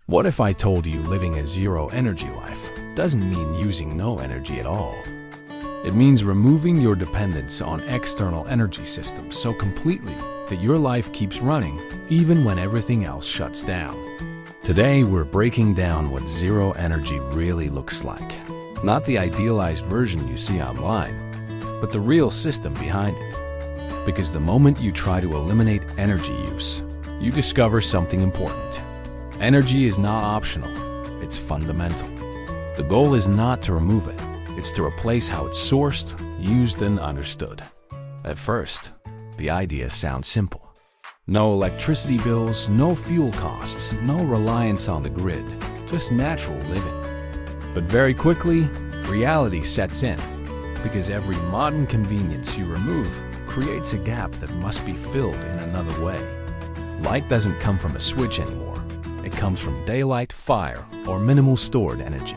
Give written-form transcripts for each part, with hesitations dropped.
What if I told you living a zero-energy life doesn't mean using no energy at all? It means removing your dependence on external energy systems so completely that your life keeps running even when everything else shuts down. Today, we're breaking down what zero energy really looks like. Not the idealized version you see online, but the real system behind it. Because the moment you try to eliminate energy use, you discover something important. Energy is not optional, it's fundamental. The goal is not to remove it, it's to replace how it's sourced, used, and understood. At first, the idea sounds simple. No electricity bills, no fuel costs, no reliance on the grid, just natural living. But very quickly, reality sets in, because every modern convenience you remove creates a gap that must be filled in another way. Light doesn't come from a switch anymore. It comes from daylight, fire, or minimal stored energy.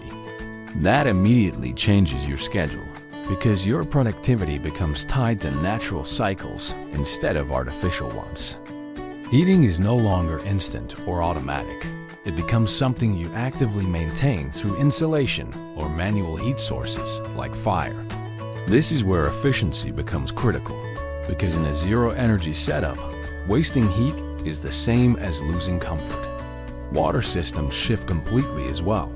That immediately changes your schedule, because your productivity becomes tied to natural cycles instead of artificial ones. Heating is no longer instant or automatic. It becomes something you actively maintain through insulation or manual heat sources like fire. This is where efficiency becomes critical, because in a zero-energy setup, wasting heat is the same as losing comfort. Water systems shift completely as well.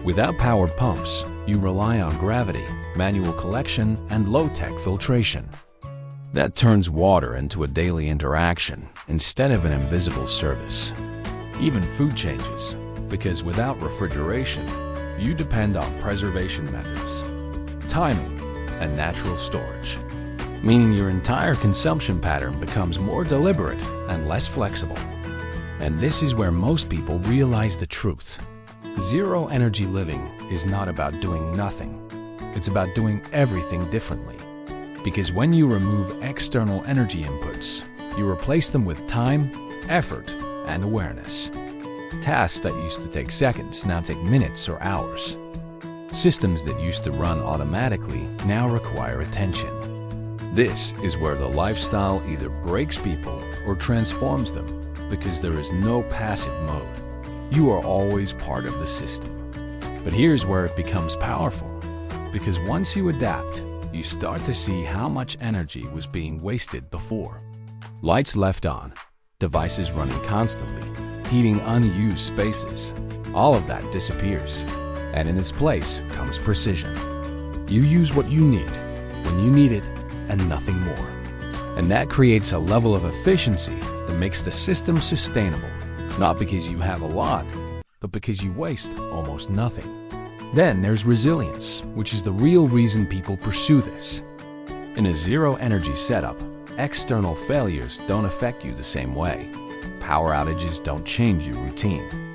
Without powered pumps, you rely on gravity, manual collection, and low-tech filtration. That turns water into a daily interaction instead of an invisible service. Even food changes, because without refrigeration, you depend on preservation methods, timing, and natural storage, meaning your entire consumption pattern becomes more deliberate and less flexible. And this is where most people realize the truth. Zero-energy living is not about doing nothing. It's about doing everything differently. Because when you remove external energy inputs, you replace them with time, effort, and awareness. Tasks that used to take seconds now take minutes or hours. Systems that used to run automatically now require attention. This is where the lifestyle either breaks people or transforms them, because there is no passive mode. You are always part of the system. But here's where it becomes powerful, because once you adapt, you start to see how much energy was being wasted before. Lights left on, devices running constantly, heating unused spaces, all of that disappears. And in its place comes precision. You use what you need, when you need it, and nothing more. And that creates a level of efficiency that makes the system sustainable, not because you have a lot, but because you waste almost nothing. Then there's resilience, which is the real reason people pursue this. In a zero-energy setup, external failures don't affect you the same way. Power outages don't change your routine.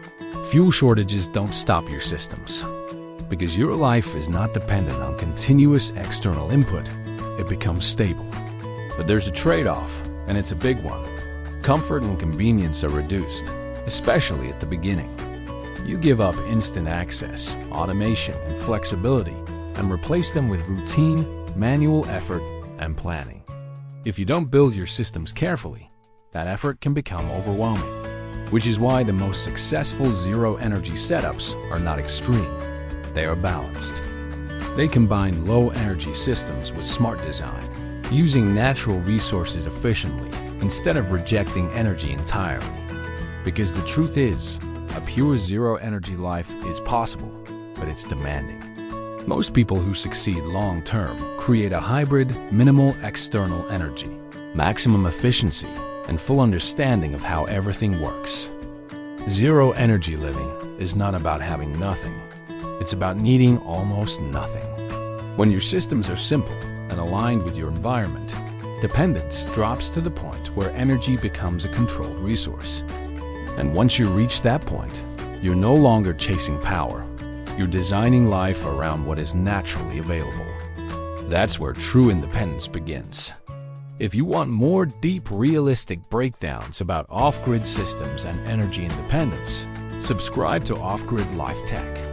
Fuel shortages don't stop your systems. Because your life is not dependent on continuous external input, it becomes stable. But there's a trade-off, and it's a big one. Comfort and convenience are reduced, especially at the beginning. You give up instant access, automation, and flexibility, and replace them with routine, manual effort, and planning. If you don't build your systems carefully, that effort can become overwhelming, which is why the most successful zero-energy setups are not extreme. They are balanced. They combine low-energy systems with smart design, using natural resources efficiently instead of rejecting energy entirely. Because the truth is, a pure zero-energy life is possible, but it's demanding. Most people who succeed long-term create a hybrid, minimal external energy, maximum efficiency, and full understanding of how everything works. Zero-energy living is not about having nothing. It's about needing almost nothing. When your systems are simple and aligned with your environment, dependence drops to the point where energy becomes a controlled resource. And once you reach that point, you're no longer chasing power. You're designing life around what is naturally available. That's where true independence begins. If you want more deep, realistic breakdowns about off-grid systems and energy independence, subscribe to Off Grid Life Tech.